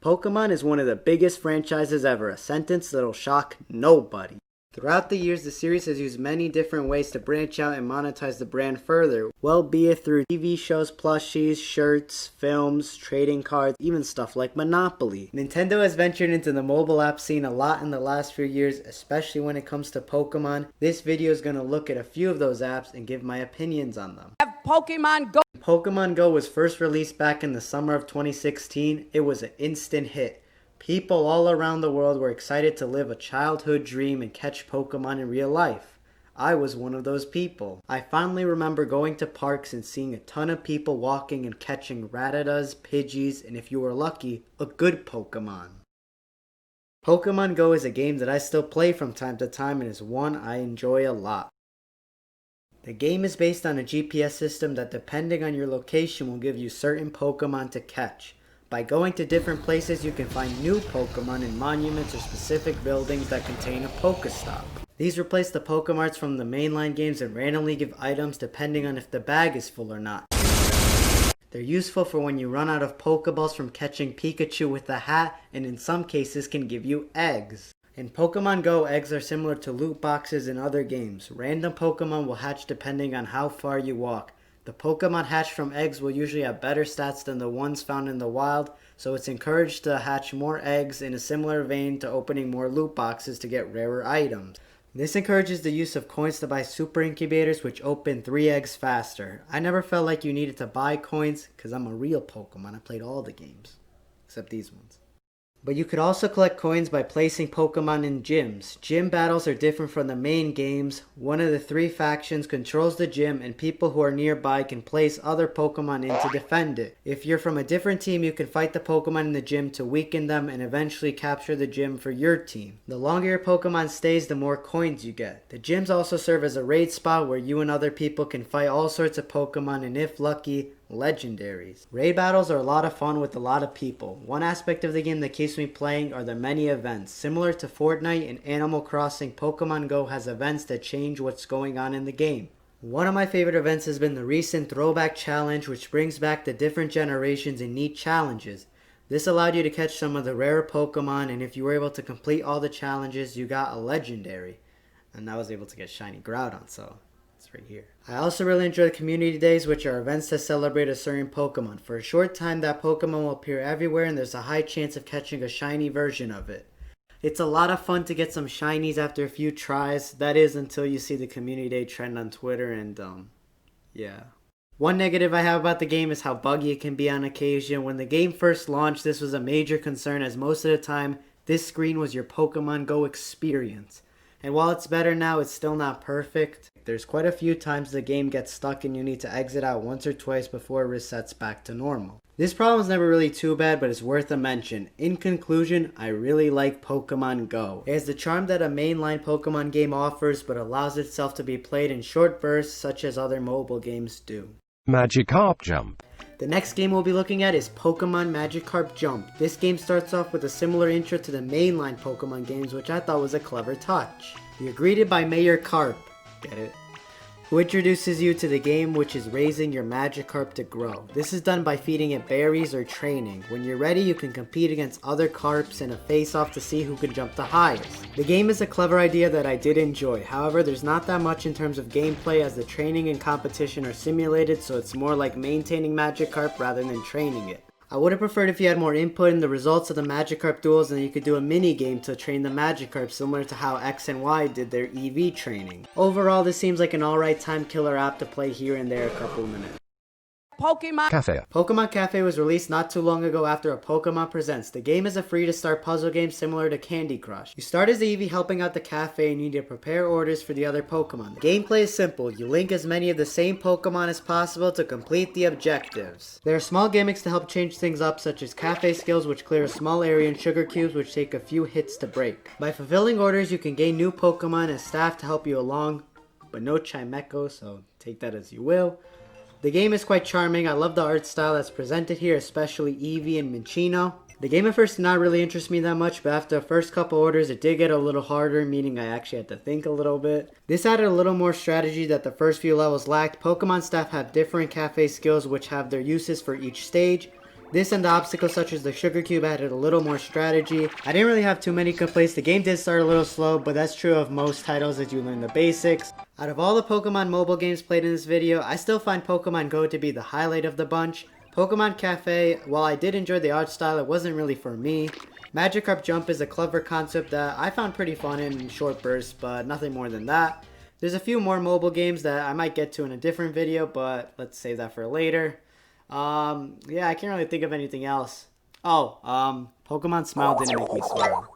Pokemon is one of the biggest franchises ever, a sentence that'll shock nobody. Throughout the years, the series has used many different ways to branch out and monetize the brand further, well be it through TV shows, plushies, shirts, films, trading cards, even stuff like Monopoly. Nintendo has ventured into the mobile app scene a lot in the last few years, especially when it comes to Pokemon. This video is going to look at a few of those apps and give my opinions on them. Pokemon Go. Pokemon Go was first released back in the summer of 2016. It was an instant hit. People all around the world were excited to live a childhood dream and catch Pokemon in real life. I was one of those people. I fondly remember going to parks and seeing a ton of people walking and catching Rattatas, Pidgeys, and if you were lucky, a good Pokemon. Pokemon Go is a game that I still play from time to time and is one I enjoy a lot. The game is based on a GPS system that, depending on your location, will give you certain Pokemon to catch. By going to different places, you can find new Pokemon in monuments or specific buildings that contain a Pokestop. These replace the Pokemarts from the mainline games and randomly give items depending on if the bag is full or not. They're useful for when you run out of Pokeballs from catching Pikachu with a hat, and in some cases can give you eggs. In Pokemon Go, eggs are similar to loot boxes in other games. Random Pokemon will hatch depending on how far you walk. The Pokemon hatched from eggs will usually have better stats than the ones found in the wild, so it's encouraged to hatch more eggs in a similar vein to opening more loot boxes to get rarer items. This encourages the use of coins to buy super incubators, which open 3 eggs faster. I never felt like you needed to buy coins because I'm a real Pokemon. I played all the games, except these ones. But you could also collect coins by placing Pokemon in gyms. Gym battles are different from the main games. One of the 3 factions controls the gym and people who are nearby can place other Pokemon in to defend it. If you're from a different team, you can fight the Pokemon in the gym to weaken them and eventually capture the gym for your team. The longer your Pokemon stays, the more coins you get. The gyms also serve as a raid spot where you and other people can fight all sorts of Pokemon and, if lucky, legendaries. Raid battles are a lot of fun with a lot of people. One aspect of the game that keeps me playing are the many events. Similar to Fortnite and Animal Crossing, Pokemon Go has events that change what's going on in the game. One of my favorite events has been the recent Throwback Challenge, which brings back the different generations and neat challenges. This allowed you to catch some of the rarer Pokemon, and if you were able to complete all the challenges, you got a legendary. And I was able to get Shiny Groudon, so it's right here. I also really enjoy the community days, which are events that celebrate a certain Pokemon. For a short time, that Pokemon will appear everywhere and there's a high chance of catching a shiny version of it. It's a lot of fun to get some shinies after a few tries. That is, until you see the community day trend on Twitter and yeah. One negative I have about the game is how buggy it can be on occasion. When the game first launched, this was a major concern, as most of the time this screen was your Pokemon Go experience. And while it's better now, it's still not perfect. There's quite a few times the game gets stuck and you need to exit out once or twice before it resets back to normal. This problem is never really too bad, but it's worth a mention. In conclusion, I really like Pokemon Go. It has the charm that a mainline Pokemon game offers, but allows itself to be played in short bursts such as other mobile games do. Magikarp Jump. The next game we'll be looking at is Pokemon Magikarp Jump. This game starts off with a similar intro to the mainline Pokemon games, which I thought was a clever touch. You're greeted by Mayor Carp, get it? Who introduces you to the game, which is raising your Magikarp to grow. This is done by feeding it berries or training. When you're ready, you can compete against other Carps in a face-off to see who can jump the highest. The game is a clever idea that I did enjoy. However, there's not that much in terms of gameplay, as the training and competition are simulated, so it's more like maintaining Magikarp rather than training it. I would have preferred if you had more input in the results of the Magikarp duels, and you could do a mini game to train the Magikarp, similar to how X and Y did their EV training. Overall, this seems like an alright time killer app to play here and there a couple of minutes. Pokemon Cafe. Pokemon Cafe was released not too long ago after a Pokemon Presents. The game is a free-to-start puzzle game similar to Candy Crush. You start as the Eevee helping out the cafe and you need to prepare orders for the other Pokemon. The gameplay is simple. You link as many of the same Pokemon as possible to complete the objectives. There are small gimmicks to help change things up, such as cafe skills, which clear a small area, and sugar cubes, which take a few hits to break. By fulfilling orders, you can gain new Pokemon and staff to help you along, but no Chimecho, so take that as you will. The game is quite charming. I love the art style that's presented here, especially Eevee and Minccino. The game at first did not really interest me that much, but after the first couple orders it did get a little harder, meaning I actually had to think a little bit. This added a little more strategy that the first few levels lacked. Pokemon staff have different cafe skills which have their uses for each stage. This and the obstacles such as the sugar cube added a little more strategy. I didn't really have too many complaints. The game did start a little slow, but that's true of most titles as you learn the basics. Out of all the Pokemon mobile games played in this video, I still find Pokemon Go to be the highlight of the bunch. Pokemon Cafe, while I did enjoy the art style, it wasn't really for me. Magikarp Jump is a clever concept that I found pretty fun in short bursts, but nothing more than that. There's a few more mobile games that I might get to in a different video, but let's save that for later. Yeah, I can't really think of anything else. Oh, Pokemon Smile didn't make me smile.